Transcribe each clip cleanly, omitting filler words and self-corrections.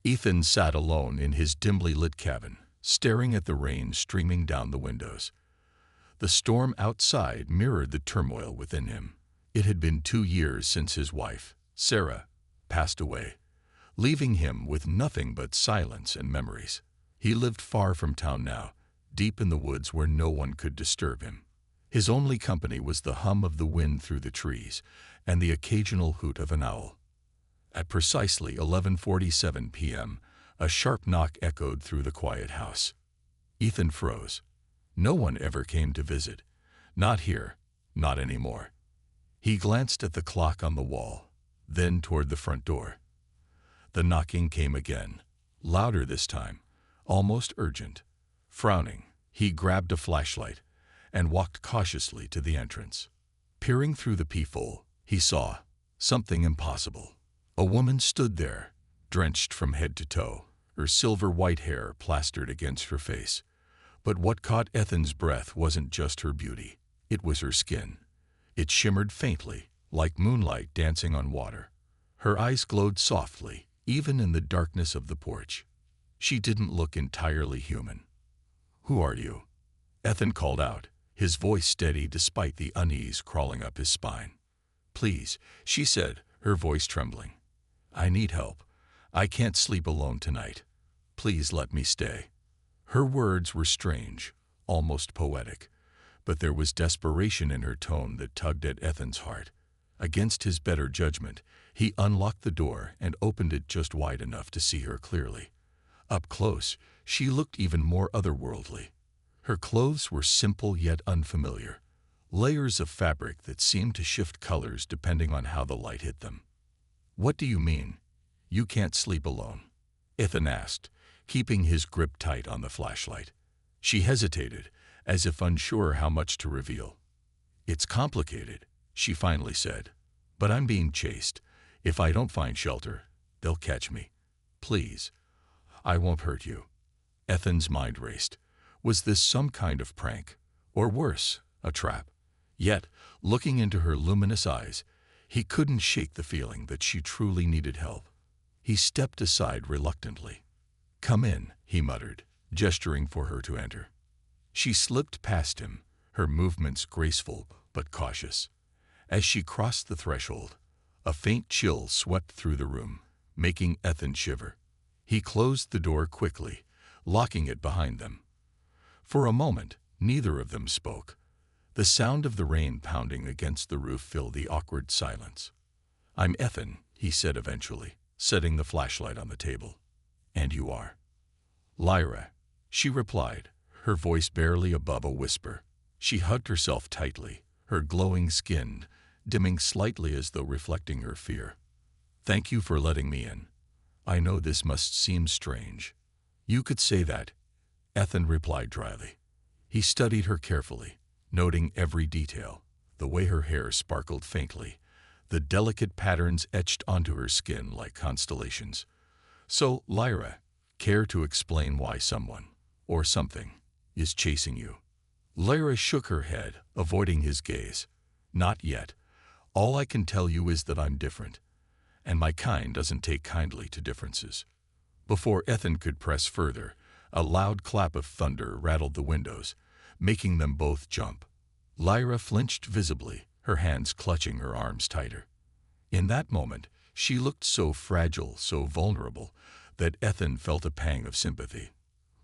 Ethan sat alone in his dimly lit cabin, staring at the rain streaming down the windows. The storm outside mirrored the turmoil within him. It had been 2 years since his wife, Sarah, passed away, leaving him with nothing but silence and memories. He lived far from town now, deep in the woods where no one could disturb him. His only company was the hum of the wind through the trees and the occasional hoot of an owl. At precisely 11:47 p.m., a sharp knock echoed through the quiet house. Ethan froze. No one ever came to visit. Not here, not anymore. He glanced at the clock on the wall, then toward the front door. The knocking came again, louder this time, almost urgent. Frowning, he grabbed a flashlight and walked cautiously to the entrance. Peering through the peephole, he saw something impossible. A woman stood there, drenched from head to toe, her silver-white hair plastered against her face. But what caught Ethan's breath wasn't just her beauty. It was her skin. It shimmered faintly, like moonlight dancing on water. Her eyes glowed softly, even in the darkness of the porch. She didn't look entirely human. "Who are you?" Ethan called out, his voice steady despite the unease crawling up his spine. "Please," she said, her voice trembling. "I need help. I can't sleep alone tonight. Please let me stay." Her words were strange, almost poetic, but there was desperation in her tone that tugged at Ethan's heart. Against his better judgment, he unlocked the door and opened it just wide enough to see her clearly. Up close, she looked even more otherworldly. Her clothes were simple yet unfamiliar, layers of fabric that seemed to shift colors depending on how the light hit them. "What do you mean? You can't sleep alone?" Ethan asked, keeping his grip tight on the flashlight. She hesitated, as if unsure how much to reveal. "It's complicated," she finally said, "but I'm being chased. If I don't find shelter, they'll catch me. Please, I won't hurt you." Ethan's mind raced. Was this some kind of prank? Or worse, a trap? Yet, looking into her luminous eyes, he couldn't shake the feeling that she truly needed help. He stepped aside reluctantly. "Come in," he muttered, gesturing for her to enter. She slipped past him, her movements graceful but cautious. As she crossed the threshold, a faint chill swept through the room, making Ethan shiver. He closed the door quickly, locking it behind them. For a moment, neither of them spoke. The sound of the rain pounding against the roof filled the awkward silence. "I'm Ethan," he said eventually, setting the flashlight on the table. "And you are?" "Lyra," she replied, her voice barely above a whisper. She hugged herself tightly, her glowing skin dimming slightly as though reflecting her fear. "Thank you for letting me in. I know this must seem strange." "You could say that," Ethan replied dryly. He studied her carefully, noting every detail, the way her hair sparkled faintly, the delicate patterns etched onto her skin like constellations. "So, Lyra, care to explain why someone, or something, is chasing you?" Lyra shook her head, avoiding his gaze. "Not yet. All I can tell you is that I'm different, and my kind doesn't take kindly to differences." Before Ethan could press further, a loud clap of thunder rattled the windows, making them both jump. Lyra flinched visibly, her hands clutching her arms tighter. In that moment, she looked so fragile, so vulnerable, that Ethan felt a pang of sympathy.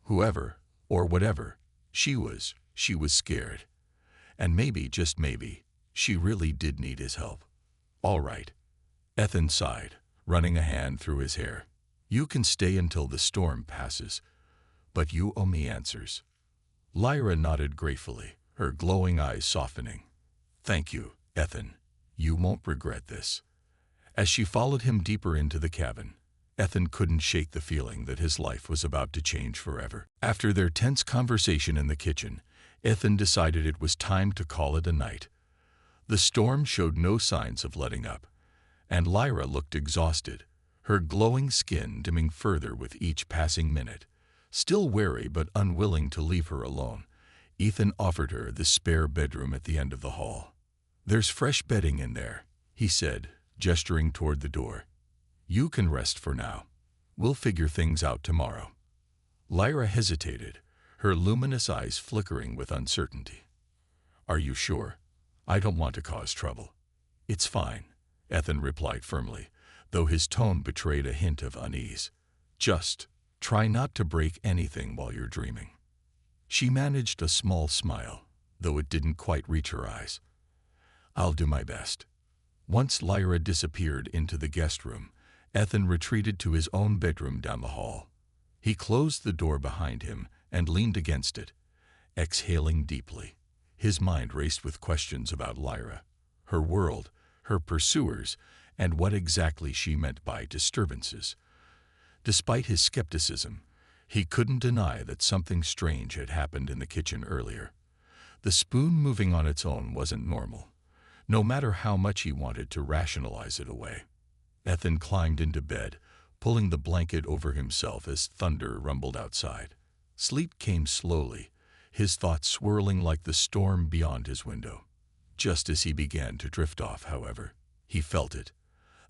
Whoever, or whatever, she was scared. And maybe, just maybe, she really did need his help. "All right," Ethan sighed, running a hand through his hair. "You can stay until the storm passes, but you owe me answers." Lyra nodded gratefully, her glowing eyes softening. "Thank you, Ethan. You won't regret this." As she followed him deeper into the cabin, Ethan couldn't shake the feeling that his life was about to change forever. After their tense conversation in the kitchen, Ethan decided it was time to call it a night. The storm showed no signs of letting up, and Lyra looked exhausted, her glowing skin dimming further with each passing minute. Still wary but unwilling to leave her alone, Ethan offered her the spare bedroom at the end of the hall. "There's fresh bedding in there," he said, gesturing toward the door. "You can rest for now. We'll figure things out tomorrow." Lyra hesitated, her luminous eyes flickering with uncertainty. "Are you sure? I don't want to cause trouble." "It's fine," Ethan replied firmly, though his tone betrayed a hint of unease. "Just try not to break anything while you're dreaming." She managed a small smile, though it didn't quite reach her eyes. "I'll do my best." Once Lyra disappeared into the guest room, Ethan retreated to his own bedroom down the hall. He closed the door behind him and leaned against it, exhaling deeply. His mind raced with questions about Lyra, her world, her pursuers, and what exactly she meant by disturbances. Despite his skepticism, he couldn't deny that something strange had happened in the kitchen earlier. The spoon moving on its own wasn't normal, no matter how much he wanted to rationalize it away. Ethan climbed into bed, pulling the blanket over himself as thunder rumbled outside. Sleep came slowly, his thoughts swirling like the storm beyond his window. Just as he began to drift off, however, he felt it.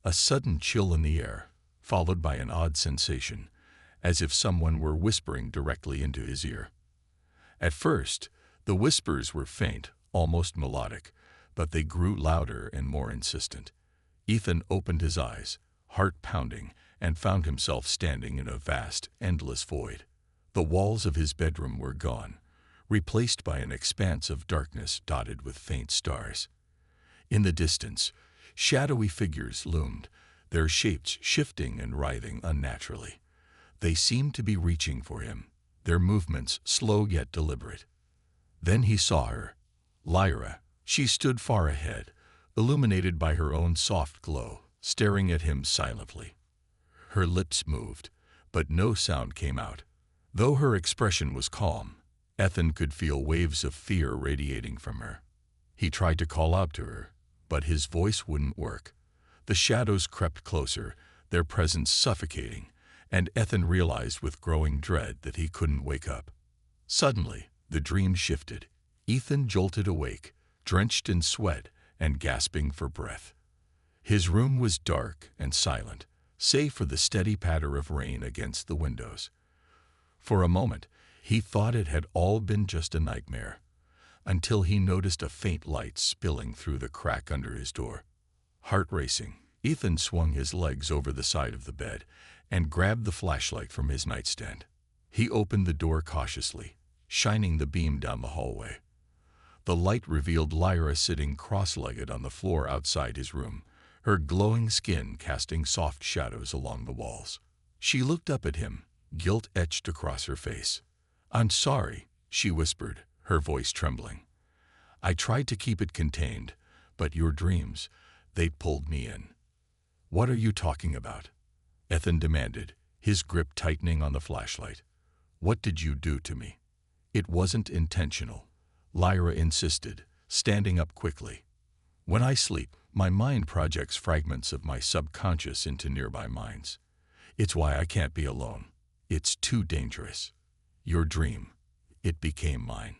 A sudden chill in the air, followed by an odd sensation, as if someone were whispering directly into his ear. At first, the whispers were faint, almost melodic, but they grew louder and more insistent. Ethan opened his eyes, heart pounding, and found himself standing in a vast, endless void. The walls of his bedroom were gone, replaced by an expanse of darkness dotted with faint stars. In the distance, shadowy figures loomed, their shapes shifting and writhing unnaturally. They seemed to be reaching for him, their movements slow yet deliberate. Then he saw her, Lyra. She stood far ahead, illuminated by her own soft glow, staring at him silently. Her lips moved, but no sound came out. Though her expression was calm, Ethan could feel waves of fear radiating from her. He tried to call out to her, but his voice wouldn't work. The shadows crept closer, their presence suffocating, and Ethan realized with growing dread that he couldn't wake up. Suddenly, the dream shifted. Ethan jolted awake, drenched in sweat and gasping for breath. His room was dark and silent, save for the steady patter of rain against the windows. For a moment, he thought it had all been just a nightmare, until he noticed a faint light spilling through the crack under his door. Heart racing, Ethan swung his legs over the side of the bed and grabbed the flashlight from his nightstand. He opened the door cautiously, shining the beam down the hallway. The light revealed Lyra sitting cross-legged on the floor outside his room, her glowing skin casting soft shadows along the walls. She looked up at him, guilt etched across her face. "I'm sorry," she whispered, her voice trembling. "I tried to keep it contained, but your dreams, they pulled me in." "What are you talking about?" Ethan demanded, his grip tightening on the flashlight. "What did you do to me?" "It wasn't intentional," Lyra insisted, standing up quickly. "When I sleep, my mind projects fragments of my subconscious into nearby minds. It's why I can't be alone. It's too dangerous. Your dream, it became mine."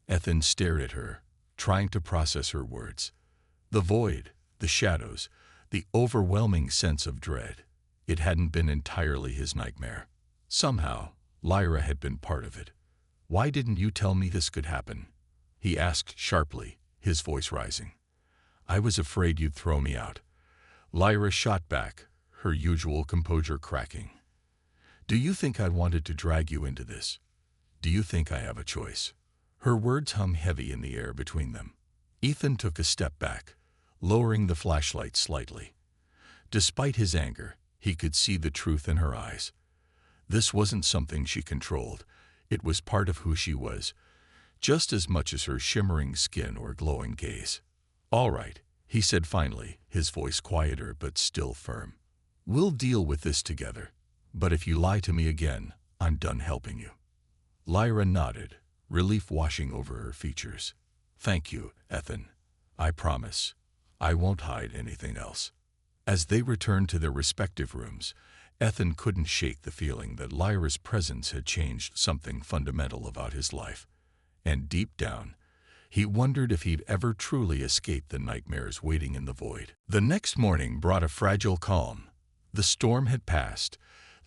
Ethan stared at her, trying to process her words. The void, the shadows, the overwhelming sense of dread. It hadn't been entirely his nightmare. Somehow, Lyra had been part of it. "Why didn't you tell me this could happen?" he asked sharply, his voice rising. "I was afraid you'd throw me out." Lyra shot back, her usual composure cracking. "Do you think I wanted to drag you into this? Do you think I have a choice?" Her words hung heavy in the air between them. Ethan took a step back, lowering the flashlight slightly. Despite his anger, he could see the truth in her eyes. This wasn't something she controlled. It was part of who she was, just as much as her shimmering skin or glowing gaze. "All right," he said finally, his voice quieter but still firm. "We'll deal with this together. But if you lie to me again, I'm done helping you." Lyra nodded, relief washing over her features. "Thank you, Ethan. I promise. I won't hide anything else." As they returned to their respective rooms, Ethan couldn't shake the feeling that Lyra's presence had changed something fundamental about his life. And deep down, he wondered if he'd ever truly escaped the nightmares waiting in the void. The next morning brought a fragile calm. The storm had passed,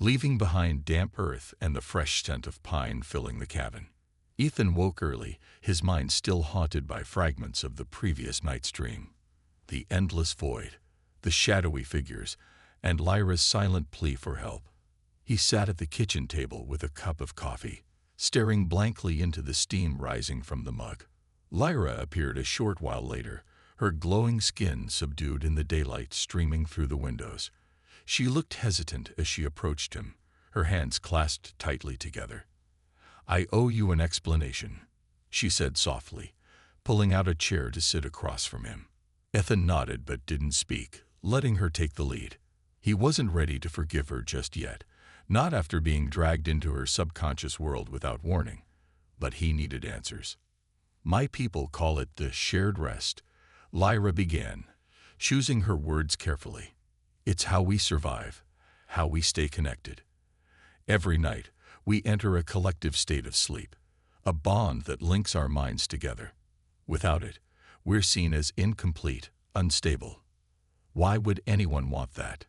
leaving behind damp earth and the fresh scent of pine filling the cabin. Ethan woke early, his mind still haunted by fragments of the previous night's dream. The endless void, the shadowy figures, and Lyra's silent plea for help. He sat at the kitchen table with a cup of coffee, staring blankly into the steam rising from the mug. Lyra appeared a short while later, her glowing skin subdued in the daylight streaming through the windows. She looked hesitant as she approached him, her hands clasped tightly together. "I owe you an explanation," she said softly, pulling out a chair to sit across from him. Ethan nodded but didn't speak, letting her take the lead. He wasn't ready to forgive her just yet, not after being dragged into her subconscious world without warning, but he needed answers. "My people call it the shared rest," Lyra began, choosing her words carefully. "It's how we survive, how we stay connected. Every night, we enter a collective state of sleep, a bond that links our minds together. Without it, we're seen as incomplete, unstable. Why would anyone want that?"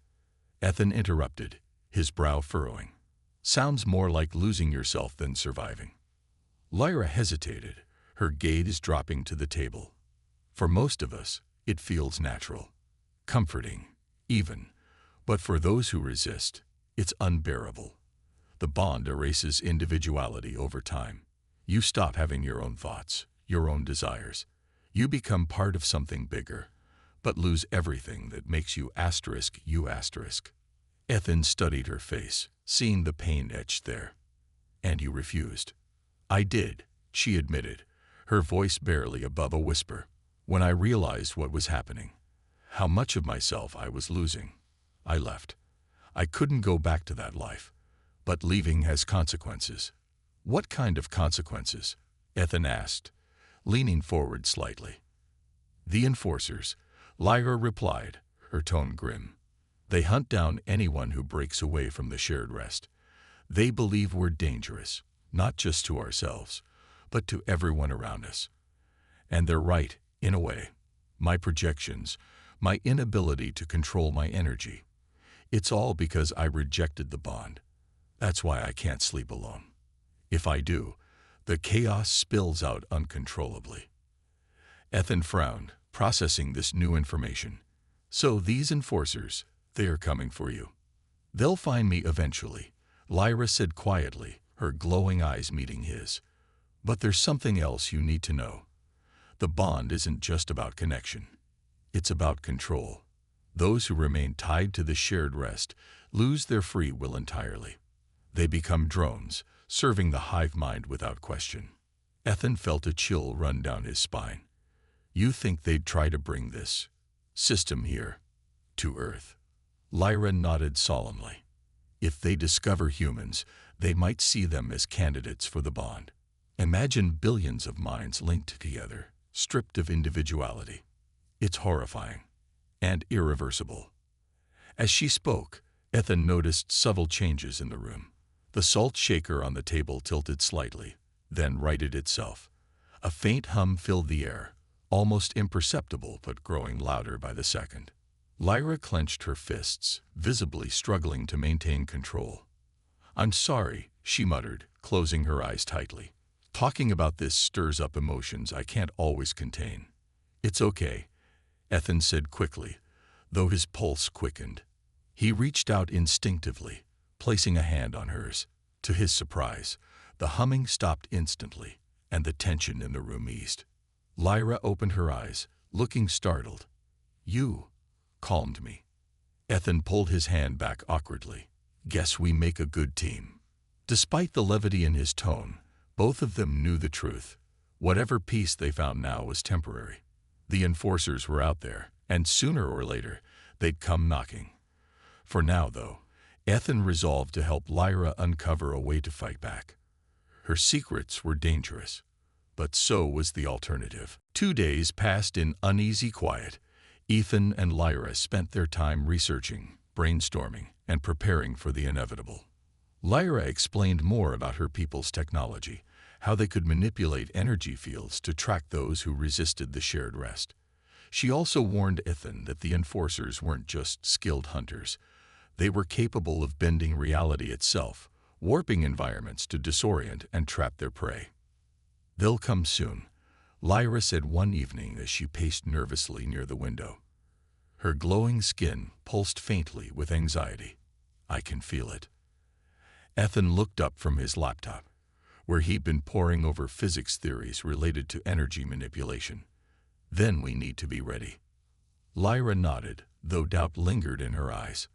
Ethan interrupted, his brow furrowing. "Sounds more like losing yourself than surviving." Lyra hesitated, her gaze dropping to the table. "For most of us, it feels natural, comforting, even. But for those who resist, it's unbearable. The bond erases individuality over time. You stop having your own thoughts, your own desires. You become part of something bigger, but lose everything that makes you asterisk you asterisk." Ethan studied her face, seeing the pain etched there. "And you refused." "I did," she admitted, her voice barely above a whisper. "When I realized what was happening, how much of myself I was losing, I left. I couldn't go back to that life. But leaving has consequences." "What kind of consequences?" Ethan asked, leaning forward slightly. "The enforcers," Lyra replied, her tone grim. "They hunt down anyone who breaks away from the shared rest. They believe we're dangerous, not just to ourselves, but to everyone around us. And they're right, in a way. My projections, my inability to control my energy. It's all because I rejected the bond. That's why I can't sleep alone. If I do, the chaos spills out uncontrollably." Ethan frowned, processing this new information. "So these enforcers, they are coming for you." "They'll find me eventually," Lyra said quietly, her glowing eyes meeting his. "But there's something else you need to know. The bond isn't just about connection. It's about control. Those who remain tied to the shared rest lose their free will entirely. They become drones, serving the hive mind without question." Ethan felt a chill run down his spine. "You think they'd try to bring this system here to Earth?" Lyra nodded solemnly. "If they discover humans, they might see them as candidates for the bond. Imagine billions of minds linked together, stripped of individuality. It's horrifying and irreversible." As she spoke, Ethan noticed subtle changes in the room. The salt shaker on the table tilted slightly, then righted itself. A faint hum filled the air, almost imperceptible but growing louder by the second. Lyra clenched her fists, visibly struggling to maintain control. "I'm sorry," she muttered, closing her eyes tightly. "Talking about this stirs up emotions I can't always contain." "It's okay," Ethan said quickly, though his pulse quickened. He reached out instinctively, placing a hand on hers. To his surprise, the humming stopped instantly, and the tension in the room eased. Lyra opened her eyes, looking startled. "You calmed me." Ethan pulled his hand back awkwardly. "Guess we make a good team." Despite the levity in his tone, both of them knew the truth. Whatever peace they found now was temporary. The enforcers were out there, and sooner or later, they'd come knocking. For now, though, Ethan resolved to help Lyra uncover a way to fight back. Her secrets were dangerous, but so was the alternative. 2 days passed in uneasy quiet. Ethan and Lyra spent their time researching, brainstorming, and preparing for the inevitable. Lyra explained more about her people's technology, how they could manipulate energy fields to track those who resisted the shared rest. She also warned Ethan that the enforcers weren't just skilled hunters. They were capable of bending reality itself, warping environments to disorient and trap their prey. "They'll come soon," Lyra said one evening as she paced nervously near the window. Her glowing skin pulsed faintly with anxiety. "I can feel it." Ethan looked up from his laptop, where he'd been poring over physics theories related to energy manipulation. "Then we need to be ready." Lyra nodded, though doubt lingered in her eyes.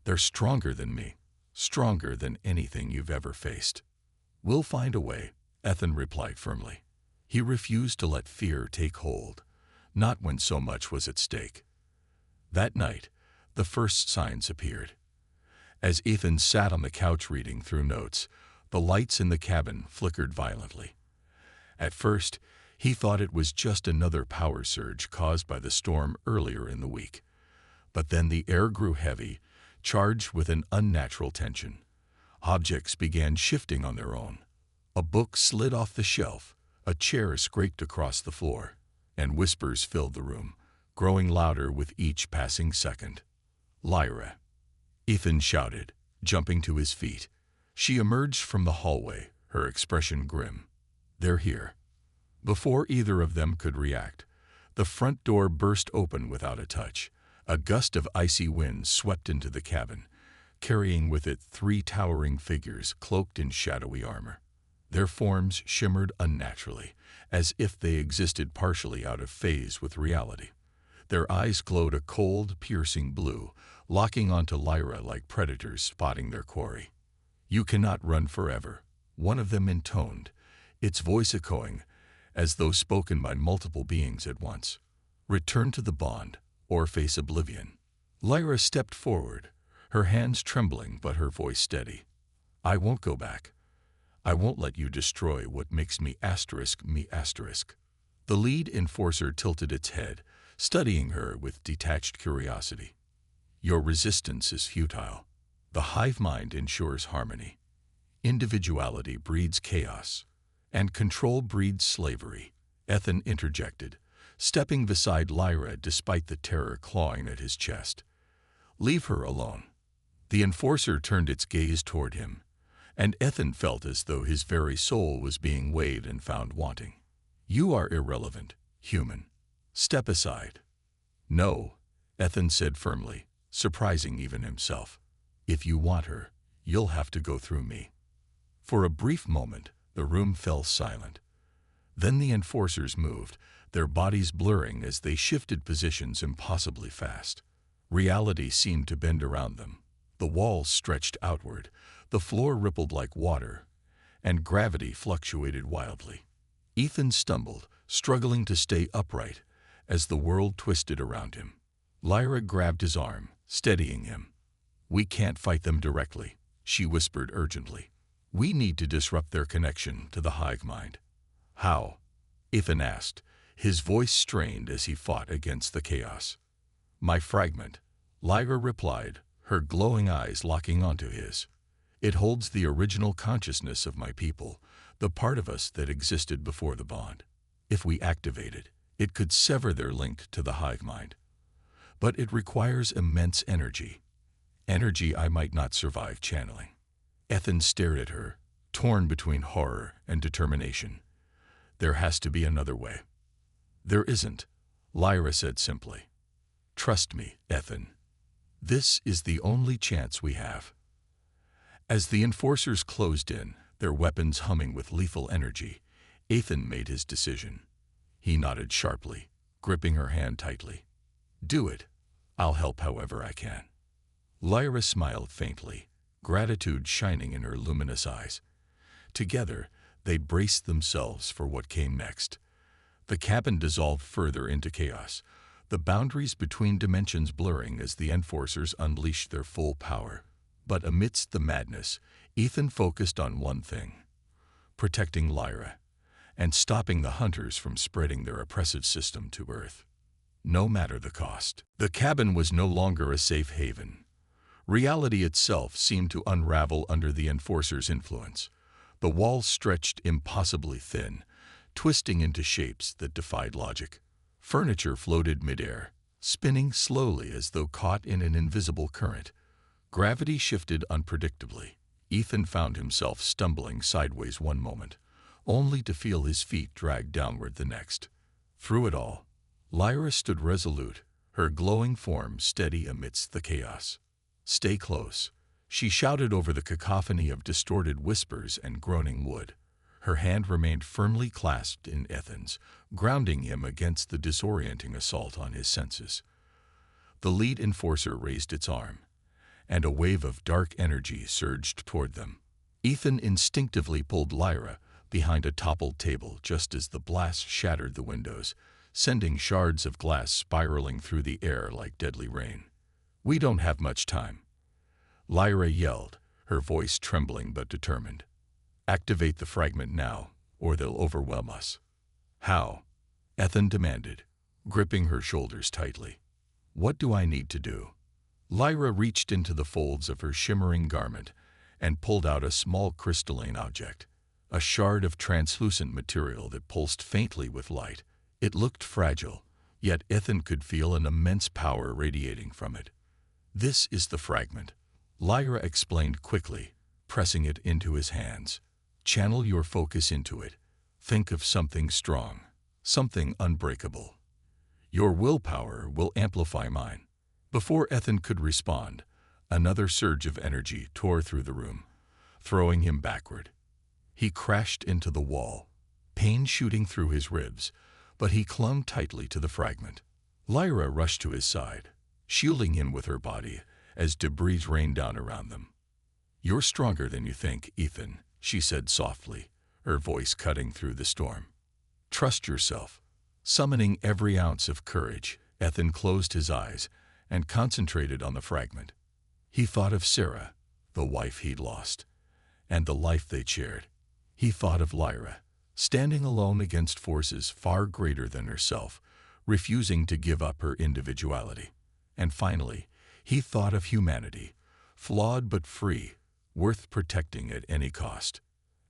"They're stronger than me, stronger than anything you've ever faced." "We'll find a way," Ethan replied firmly. He refused to let fear take hold, not when so much was at stake. That night, the first signs appeared. As Ethan sat on the couch reading through notes, the lights in the cabin flickered violently. At first, he thought it was just another power surge caused by the storm earlier in the week. But then the air grew heavy, charged with an unnatural tension. Objects began shifting on their own. A book slid off the shelf, a chair scraped across the floor, and whispers filled the room, growing louder with each passing second. "Lyra!" Ethan shouted, jumping to his feet. She emerged from the hallway, her expression grim. "They're here." Before either of them could react, the front door burst open without a touch. A gust of icy wind swept into the cabin, carrying with it 3 towering figures cloaked in shadowy armor. Their forms shimmered unnaturally, as if they existed partially out of phase with reality. Their eyes glowed a cold, piercing blue, locking onto Lyra like predators spotting their quarry. "You cannot run forever," one of them intoned, its voice echoing, as though spoken by multiple beings at once. "Return to the bond, or face oblivion." Lyra stepped forward, her hands trembling but her voice steady. "I won't go back. I won't let you destroy what makes me me." The lead enforcer tilted its head, studying her with detached curiosity. "Your resistance is futile. The hive mind ensures harmony. Individuality breeds chaos, and control breeds slavery," Ethan interjected, stepping beside Lyra despite the terror clawing at his chest. "Leave her alone." The enforcer turned its gaze toward him, and Ethan felt as though his very soul was being weighed and found wanting. "You are irrelevant, human. Step aside." "No," Ethan said firmly, surprising even himself. "If you want her, you'll have to go through me." For a brief moment, the room fell silent. Then the enforcers moved, their bodies blurring as they shifted positions impossibly fast. Reality seemed to bend around them. The walls stretched outward, the floor rippled like water, and gravity fluctuated wildly. Ethan stumbled, struggling to stay upright, as the world twisted around him. Lyra grabbed his arm, steadying him. "We can't fight them directly," she whispered urgently. "We need to disrupt their connection to the hive mind." "How?" Ethan asked, his voice strained as he fought against the chaos. "My fragment," Lyra replied, her glowing eyes locking onto his. "It holds the original consciousness of my people, the part of us that existed before the bond. If we activate it, it could sever their link to the hive mind. But it requires immense energy. Energy I might not survive channeling." Ethan stared at her, torn between horror and determination. "There has to be another way." "There isn't," Lyra said simply. "Trust me, Ethan. This is the only chance we have." As the enforcers closed in, their weapons humming with lethal energy, Ethan made his decision. He nodded sharply, gripping her hand tightly. "Do it. I'll help however I can." Lyra smiled faintly, gratitude shining in her luminous eyes. Together, they braced themselves for what came next. The cabin dissolved further into chaos, the boundaries between dimensions blurring as the enforcers unleashed their full power. But amidst the madness, Ethan focused on one thing: protecting Lyra, and stopping the hunters from spreading their oppressive system to Earth. No matter the cost. The cabin was no longer a safe haven. Reality itself seemed to unravel under the enforcers' influence. The walls stretched impossibly thin, twisting into shapes that defied logic. Furniture floated midair, spinning slowly as though caught in an invisible current. Gravity shifted unpredictably. Ethan found himself stumbling sideways one moment, only to feel his feet drag downward the next. Through it all, Lyra stood resolute, her glowing form steady amidst the chaos. "Stay close," she shouted over the cacophony of distorted whispers and groaning wood. Her hand remained firmly clasped in Ethan's, grounding him against the disorienting assault on his senses. The lead enforcer raised its arm, and a wave of dark energy surged toward them. Ethan instinctively pulled Lyra behind a toppled table just as the blast shattered the windows, sending shards of glass spiraling through the air like deadly rain. "We don't have much time," Lyra yelled, her voice trembling but determined. "Activate the fragment now, or they'll overwhelm us." "How?" Ethan demanded, gripping her shoulders tightly. "What do I need to do?" Lyra reached into the folds of her shimmering garment and pulled out a small crystalline object, a shard of translucent material that pulsed faintly with light. It looked fragile, yet Ethan could feel an immense power radiating from it. "This is the fragment," Lyra explained quickly, pressing it into his hands. "Channel your focus into it. Think of something strong, something unbreakable. Your willpower will amplify mine." Before Ethan could respond, another surge of energy tore through the room, throwing him backward. He crashed into the wall, pain shooting through his ribs, but he clung tightly to the fragment. Lyra rushed to his side, shielding him with her body as debris rained down around them. "You're stronger than you think, Ethan," she said softly, her voice cutting through the storm. "Trust yourself." Summoning every ounce of courage, Ethan closed his eyes and concentrated on the fragment. He thought of Sarah, the wife he'd lost, and the life they'd shared. He thought of Lyra, standing alone against forces far greater than herself, refusing to give up her individuality. And finally, he thought of humanity, flawed but free, worth protecting at any cost.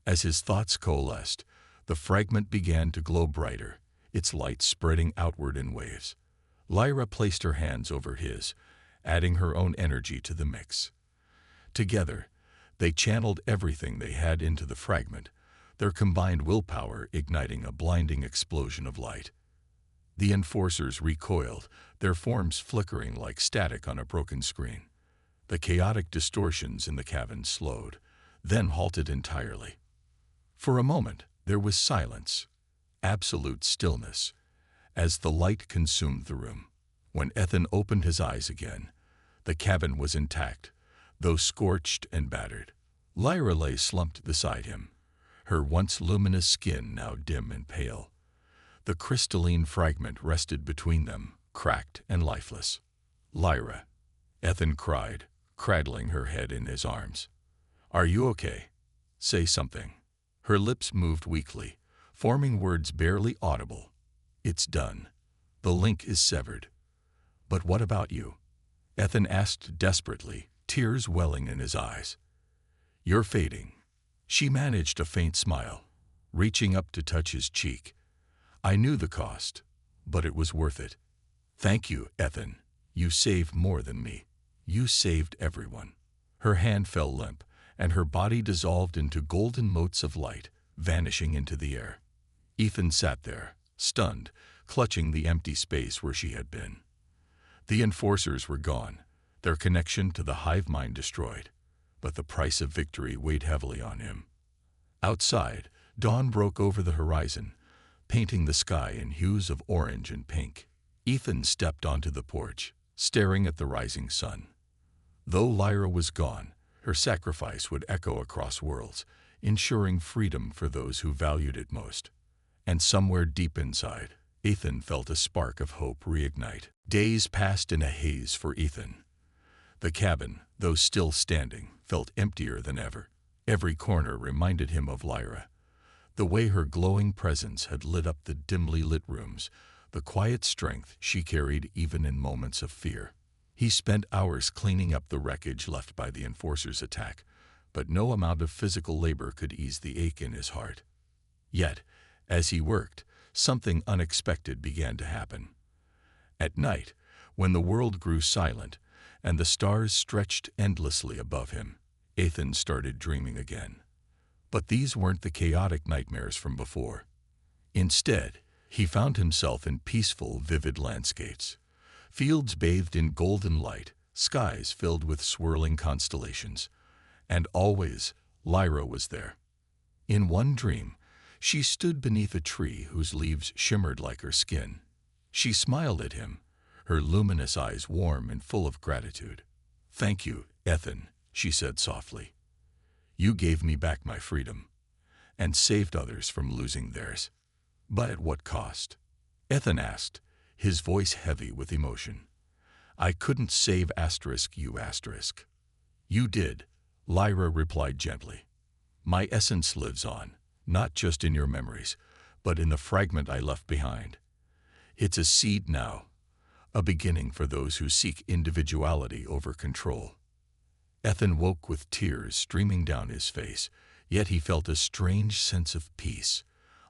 As his thoughts coalesced, the fragment began to glow brighter, its light spreading outward in waves. Lyra placed her hands over his, adding her own energy to the mix. Together, they channeled everything they had into the fragment, their combined willpower igniting a blinding explosion of light. The enforcers recoiled, their forms flickering like static on a broken screen. The chaotic distortions in the cavern slowed, then halted entirely. For a moment, there was silence, absolute stillness, as the light consumed the room. When Ethan opened his eyes again, the cabin was intact, though scorched and battered. Lyra lay slumped beside him, her once luminous skin now dim and pale. The crystalline fragment rested between them, cracked and lifeless. "Lyra," Ethan cried, cradling her head in his arms. "Are you okay? Say something." Her lips moved weakly, forming words barely audible. "It's done. The link is severed." "But what about you?" Ethan asked desperately, tears welling in his eyes. "You're fading." She managed a faint smile, reaching up to touch his cheek. "I knew the cost, but it was worth it." "Thank you, Ethan. You saved more than me. You saved everyone." Her hand fell limp, and her body dissolved into golden motes of light, vanishing into the air. Ethan sat there, stunned, clutching the empty space where she had been. The enforcers were gone, their connection to the hive mind destroyed, but the price of victory weighed heavily on him. Outside, dawn broke over the horizon, painting the sky in hues of orange and pink. Ethan stepped onto the porch, staring at the rising sun. Though Lyra was gone, her sacrifice would echo across worlds, ensuring freedom for those who valued it most. And somewhere deep inside, Ethan felt a spark of hope reignite. Days passed in a haze for Ethan. The cabin, though still standing, felt emptier than ever. Every corner reminded him of Lyra, the way her glowing presence had lit up the dimly lit rooms, the quiet strength she carried even in moments of fear. He spent hours cleaning up the wreckage left by the enforcers' attack, but no amount of physical labor could ease the ache in his heart. Yet, as he worked, something unexpected began to happen. At night, when the world grew silent, and the stars stretched endlessly above him. Ethan started dreaming again. But these weren't the chaotic nightmares from before. Instead, he found himself in peaceful, vivid landscapes. Fields bathed in golden light, skies filled with swirling constellations. And always, Lyra was there. In one dream, she stood beneath a tree whose leaves shimmered like her skin. She smiled at him, her luminous eyes warm and full of gratitude. "Thank you, Ethan," she said softly. "You gave me back my freedom, and saved others from losing theirs." "But at what cost?" Ethan asked, his voice heavy with emotion. "I couldn't save you. You did," Lyra replied gently. "My essence lives on, not just in your memories, but in the fragment I left behind. It's a seed now, a beginning for those who seek individuality over control." Ethan woke with tears streaming down his face, yet he felt a strange sense of peace.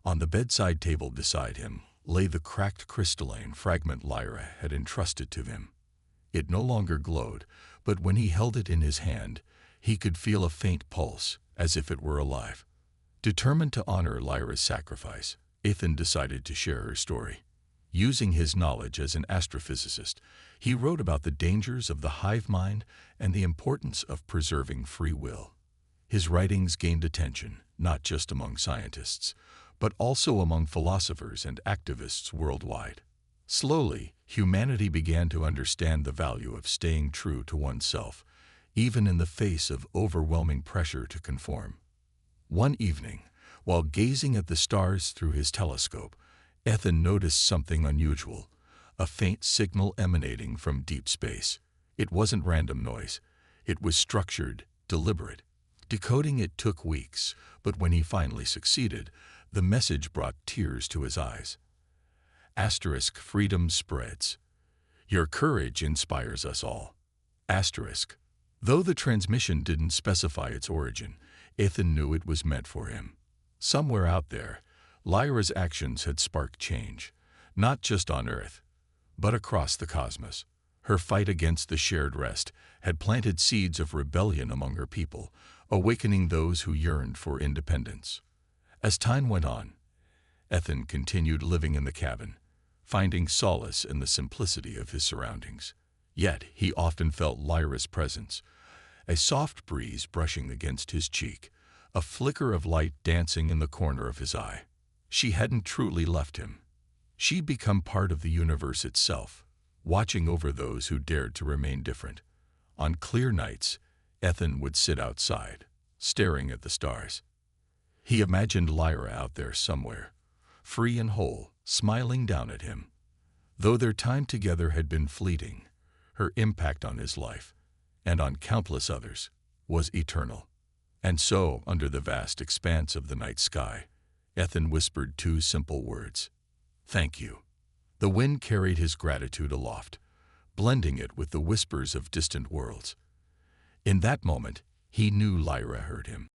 On the bedside table beside him lay the cracked crystalline fragment Lyra had entrusted to him. It no longer glowed, but when he held it in his hand, he could feel a faint pulse, as if it were alive. Determined to honor Lyra's sacrifice, Ethan decided to share her story. Using his knowledge as an astrophysicist, he wrote about the dangers of the hive mind and the importance of preserving free will. His writings gained attention, not just among scientists, but also among philosophers and activists worldwide. Slowly, humanity began to understand the value of staying true to oneself, even in the face of overwhelming pressure to conform. One evening, while gazing at the stars through his telescope, Ethan noticed something unusual, a faint signal emanating from deep space. It wasn't random noise. It was structured, deliberate. Decoding it took weeks, but when he finally succeeded, the message brought tears to his eyes. "Freedom spreads. Your courage inspires us all." Though the transmission didn't specify its origin, Ethan knew it was meant for him. Somewhere out there, Lyra's actions had sparked change, not just on Earth, but across the cosmos. Her fight against the shared rest had planted seeds of rebellion among her people, awakening those who yearned for independence. As time went on, Ethan continued living in the cabin, finding solace in the simplicity of his surroundings. Yet he often felt Lyra's presence, a soft breeze brushing against his cheek, a flicker of light dancing in the corner of his eye. She hadn't truly left him. She'd become part of the universe itself, watching over those who dared to remain different. On clear nights, Ethan would sit outside, staring at the stars. He imagined Lyra out there somewhere, free and whole, smiling down at him. Though their time together had been fleeting, her impact on his life, and on countless others, was eternal. And so, under the vast expanse of the night sky, Ethan whispered two simple words: "Thank you." The wind carried his gratitude aloft, blending it with the whispers of distant worlds. In that moment, he knew Lyra heard him.